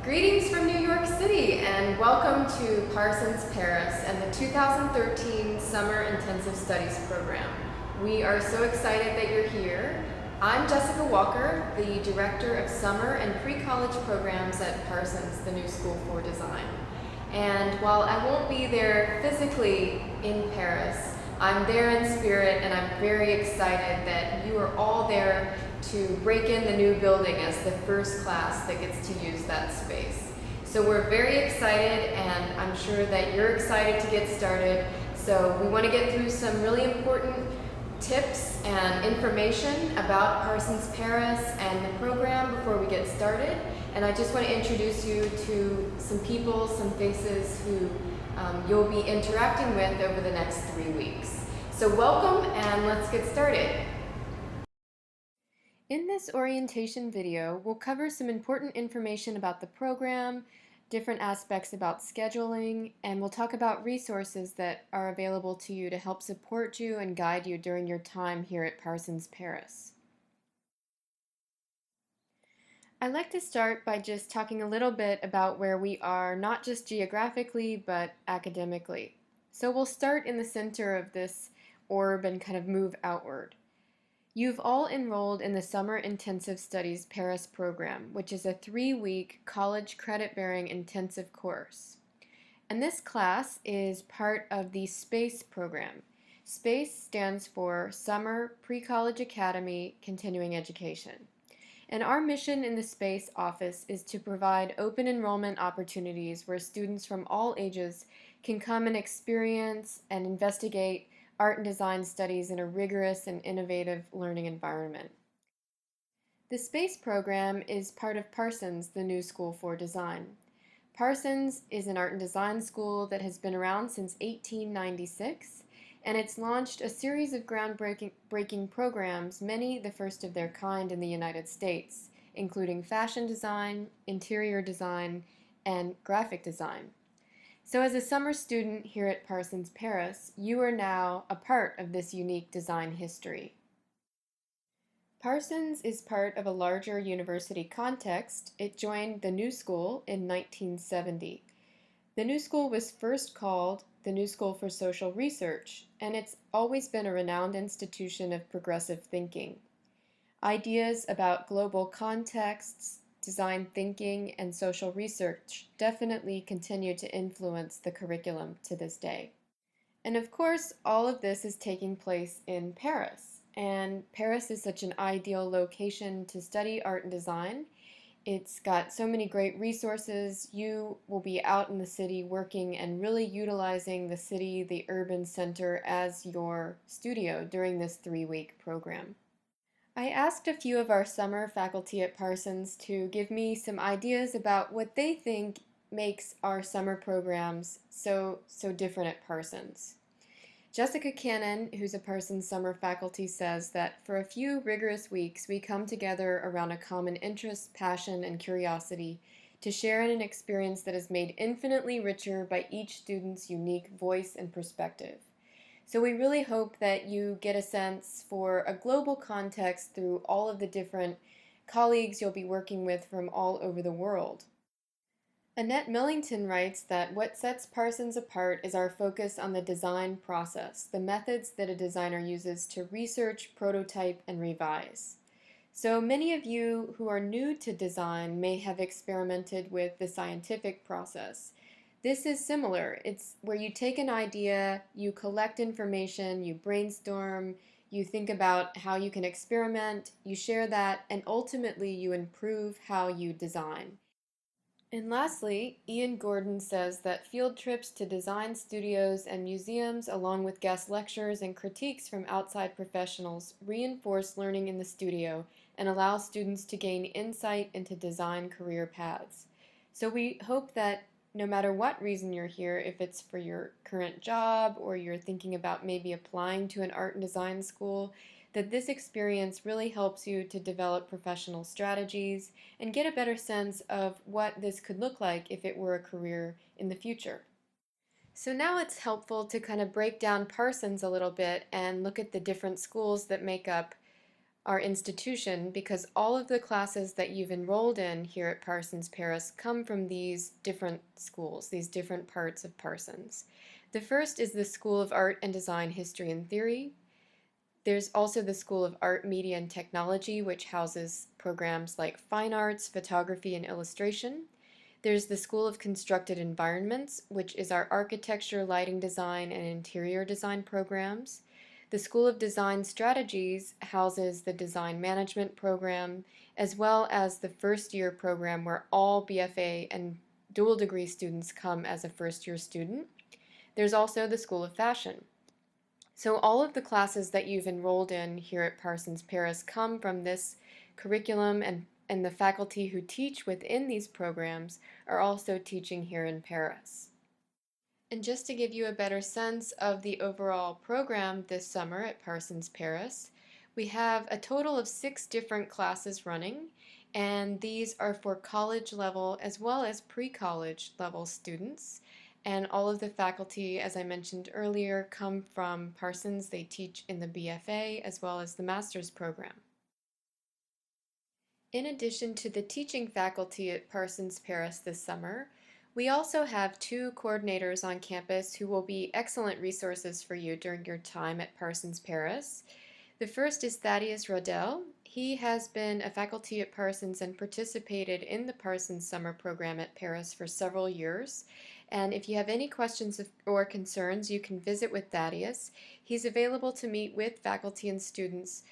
Greetings from New York City and welcome to Parsons Paris and the 2013 Summer Intensive Studies program. We are so excited that you're here. I'm Jessica Walker, the Director of Summer and Pre-College Programs at Parsons, the new school for design. And while I won't be there physically in Paris, I'm there in spirit and I'm very excited that you are all there to break in the new building as the first class that gets to use that space. So we're very excited and I'm sure that you're excited to get started. So we want to get through some really important tips and information about Parsons Paris and the program before we get started. And I just want to introduce you to some people, some faces who you'll be interacting with over the next 3 weeks. So welcome and let's get started. In this orientation video, we'll cover some important information about the program, different aspects about scheduling, and we'll talk about resources that are available to you to help support you and guide you during your time here at Parsons Paris. I'd like to start by just talking a little bit about where we are, not just geographically, but academically. So we'll start in the center of this orb and kind of move outward. You've all enrolled in the Summer Intensive Studies Paris program, which is a 3-week college credit-bearing intensive course. And this class is part of the SPACE program. SPACE stands for Summer Pre-College Academy Continuing Education. And our mission in the SPACE office is to provide open enrollment opportunities where students from all ages can come and experience and investigate art and design studies in a rigorous and innovative learning environment. The SPACE program is part of Parsons, the new school for design. Parsons is an art and design school that has been around since 1896, and it's launched a series of groundbreaking programs, many the first of their kind in the United States, including fashion design, interior design, and graphic design. So as a summer student here at Parsons Paris, you are now a part of this unique design history. Parsons is part of a larger university context. It joined the New School in 1970. The New School was first called the New School for Social Research, and it's always been a renowned institution of progressive thinking. Ideas about global contexts, design thinking, and social research definitely continue to influence the curriculum to this day. And of course, all of this is taking place in Paris. And Paris is such an ideal location to study art and design. It's got so many great resources. You will be out in the city working and really utilizing the city, the urban center, as your studio during this 3-week program. I asked a few of our summer faculty at Parsons to give me some ideas about what they think makes our summer programs so different at Parsons. Jessica Cannon, who's a Parsons summer faculty, says that for a few rigorous weeks we come together around a common interest, passion, and curiosity to share in an experience that is made infinitely richer by each student's unique voice and perspective. So we really hope that you get a sense for a global context through all of the different colleagues you'll be working with from all over the world. Annette Millington writes that what sets Parsons apart is our focus on the design process, the methods that a designer uses to research, prototype, and revise. So many of you who are new to design may have experimented with the scientific process. This is similar. It's where you take an idea, you collect information, you brainstorm, you think about how you can experiment, you share that, and ultimately you improve how you design. And lastly, Ian Gordon says that field trips to design studios and museums, along with guest lectures and critiques from outside professionals, reinforce learning in the studio and allow students to gain insight into design career paths. So we hope that no matter what reason you're here, if it's for your current job or you're thinking about maybe applying to an art and design school, that this experience really helps you to develop professional strategies and get a better sense of what this could look like if it were a career in the future. So now it's helpful to kind of break down Parsons a little bit and look at the different schools that make up our institution, because all of the classes that you've enrolled in here at Parsons Paris come from these different schools, these different parts of Parsons. The first is the School of Art and Design History and Theory. There's also the School of Art, Media, and Technology, which houses programs like fine arts, photography, and illustration. There's the School of Constructed Environments, which is our architecture, lighting design, and interior design programs. The School of Design Strategies houses the Design Management program, as well as the first year program where all BFA and dual degree students come as a first year student. There's also the School of Fashion. So all of the classes that you've enrolled in here at Parsons Paris come from this curriculum, and the faculty who teach within these programs are also teaching here in Paris. And just to give you a better sense of the overall program this summer at Parsons Paris, we have a total of 6 different classes running, and these are for college level as well as pre-college level students. And all of the faculty, as I mentioned earlier, come from Parsons. They teach in the BFA as well as the master's program. In addition to the teaching faculty at Parsons Paris this summer, we also have 2 coordinators on campus who will be excellent resources for you during your time at Parsons Paris. The first is Thaddeus Rodell. He has been a faculty at Parsons and participated in the Parsons summer program at Paris for several years. And if you have any questions or concerns, you can visit with Thaddeus. He's available to meet with faculty and students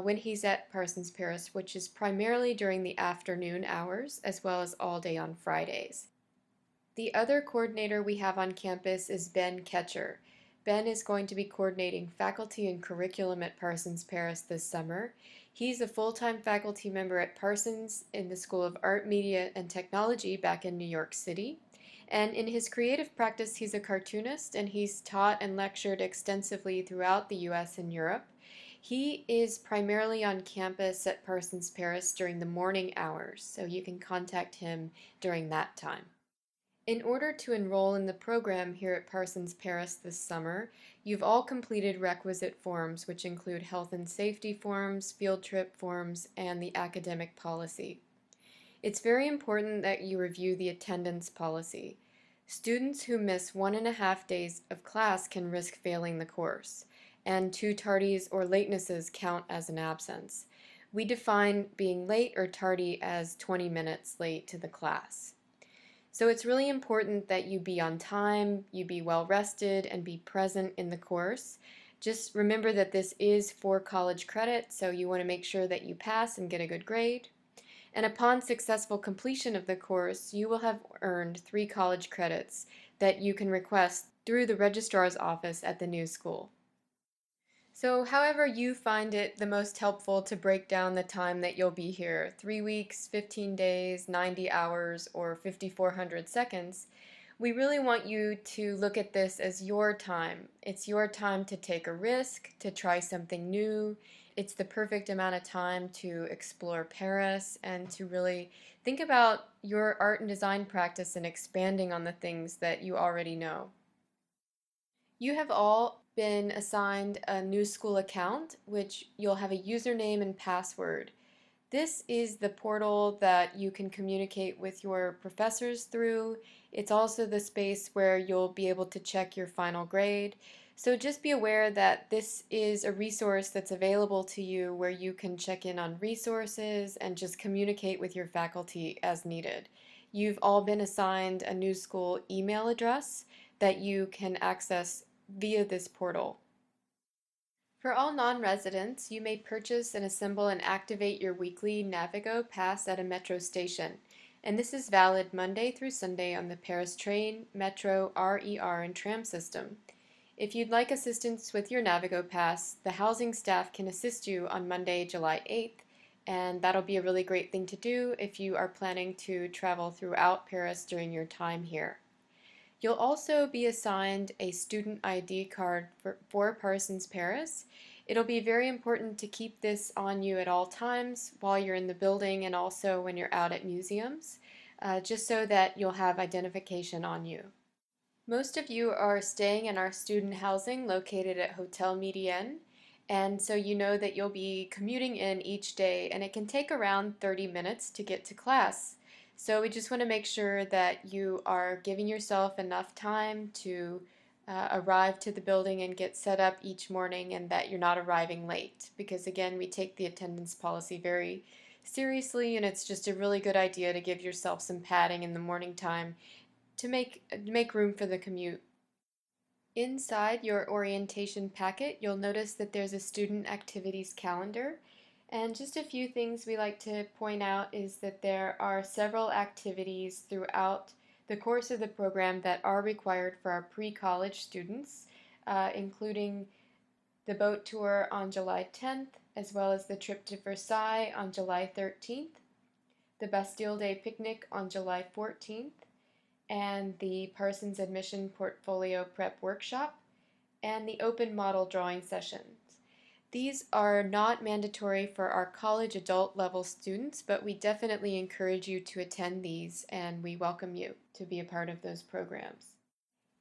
when he's at Parsons Paris, which is primarily during the afternoon hours as well as all day on Fridays. The other coordinator we have on campus is Ben Ketcher. Ben is going to be coordinating faculty and curriculum at Parsons Paris this summer. He's a full-time faculty member at Parsons in the School of Art, Media, and Technology back in New York City. And in his creative practice, he's a cartoonist, and he's taught and lectured extensively throughout the US and Europe. He is primarily on campus at Parsons Paris during the morning hours, so you can contact him during that time. In order to enroll in the program here at Parsons Paris this summer, you've all completed requisite forms, which include health and safety forms, field trip forms, and the academic policy. It's very important that you review the attendance policy. Students who miss 1.5 days of class can risk failing the course, and 2 tardies or latenesses count as an absence. We define being late or tardy as 20 minutes late to the class. So it's really important that you be on time, you be well rested, and be present in the course. Just remember that this is for college credit, so you want to make sure that you pass and get a good grade. And upon successful completion of the course, you will have earned 3 college credits that you can request through the registrar's office at the new school. So however you find it the most helpful to break down the time that you'll be here, 3 weeks, 15 days, 90 hours, or 5,400 seconds, we really want you to look at this as your time. It's your time to take a risk, to try something new. It's the perfect amount of time to explore Paris and to really think about your art and design practice and expanding on the things that you already know. You have all been assigned a new school account, which you'll have a username and password. This is the portal that you can communicate with your professors through. It's also the space where you'll be able to check your final grade. So just be aware that this is a resource that's available to you where you can check in on resources and just communicate with your faculty as needed. You've all been assigned a new school email address that you can access via this portal. For all non-residents, you may purchase and assemble and activate your weekly Navigo pass at a metro station, and this is valid Monday through Sunday on the Paris train, metro, RER, and tram system. If you'd like assistance with your Navigo pass, the housing staff can assist you on Monday, July 8th, and that'll be a really great thing to do if you are planning to travel throughout Paris during your time here. You'll also be assigned a student ID card for Parsons Paris. It'll be very important to keep this on you at all times while you're in the building and also when you're out at museums, just so that you'll have identification on you. Most of you are staying in our student housing located at Hotel Medienne, And so you know that you'll be commuting in each day, and it can take around 30 minutes to get to class. So we just want to make sure that you are giving yourself enough time to arrive to the building and get set up each morning, and that you're not arriving late. Because again, we take the attendance policy very seriously, and it's just a really good idea to give yourself some padding in the morning time to make room for the commute. Inside your orientation packet, you'll notice that there's a student activities calendar. And just a few things we like to point out is that there are several activities throughout the course of the program that are required for our pre-college students, including the boat tour on July 10th, as well as the trip to Versailles on July 13th, the Bastille Day picnic on July 14th, and the Parsons Admission Portfolio Prep Workshop, and the Open Model Drawing Sessions. These are not mandatory for our college adult level students, but we definitely encourage you to attend these, and we welcome you to be a part of those programs.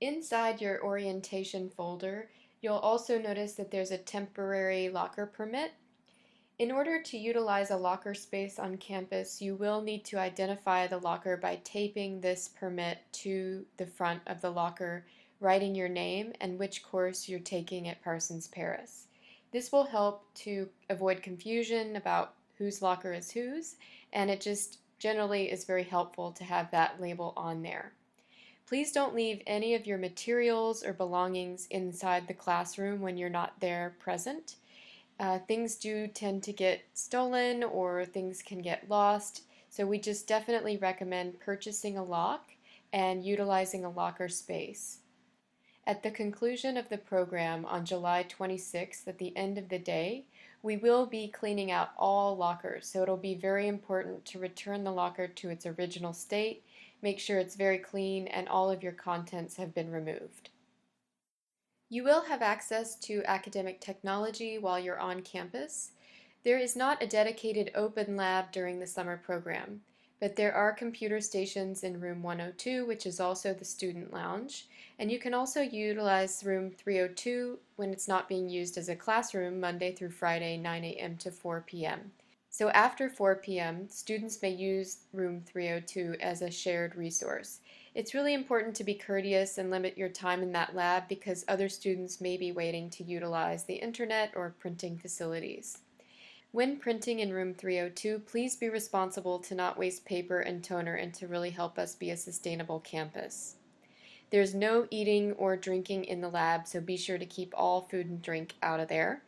Inside your orientation folder, you'll also notice that there's a temporary locker permit. In order to utilize a locker space on campus, you will need to identify the locker by taping this permit to the front of the locker, writing your name and which course you're taking at Parsons Paris. This will help to avoid confusion about whose locker is whose, and it just generally is very helpful to have that label on there. Please don't leave any of your materials or belongings inside the classroom when you're not there present. Things do tend to get stolen or things can get lost, so we just definitely recommend purchasing a lock and utilizing a locker space. At the conclusion of the program on July 26th, at the end of the day, we will be cleaning out all lockers, so it'll be very important to return the locker to its original state, make sure it's very clean, and all of your contents have been removed. You will have access to academic technology while you're on campus. There is not a dedicated open lab during the summer program, but there are computer stations in room 102, which is also the student lounge, and you can also utilize room 302 when it's not being used as a classroom Monday through Friday, 9 a.m. to 4 p.m. So after 4 p.m., students may use room 302 as a shared resource. It's really important to be courteous and limit your time in that lab because other students may be waiting to utilize the internet or printing facilities. When printing in room 302, please be responsible to not waste paper and toner and to really help us be a sustainable campus. There's no eating or drinking in the lab, so be sure to keep all food and drink out of there.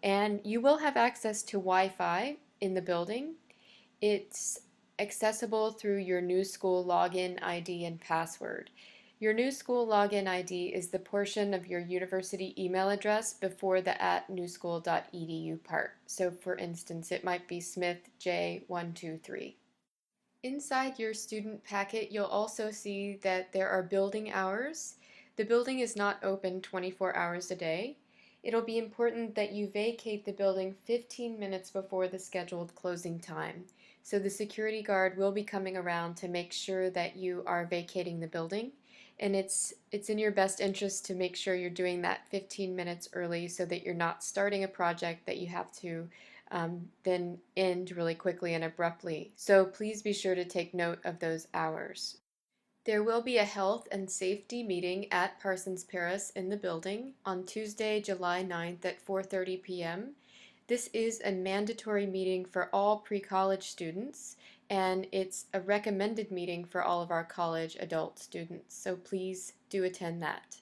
And you will have access to Wi-Fi in the building. It's accessible through your new school login ID and password. Your new school login ID is the portion of your university email address before the @newschool.edu part. So for instance, it might be smithj123. Inside your student packet, you'll also see that there are building hours. The building is not open 24 hours a day. It'll be important that you vacate the building 15 minutes before the scheduled closing time. So the security guard will be coming around to make sure that you are vacating the building. And it's in your best interest to make sure you're doing that 15 minutes early so that you're not starting a project that you have to then end really quickly and abruptly. So please be sure to take note of those hours. There will be a health and safety meeting at Parsons Paris in the building on Tuesday, July 9th at 4:30 p.m. This is a mandatory meeting for all pre-college students, and it's a recommended meeting for all of our college adult students, so please do attend that.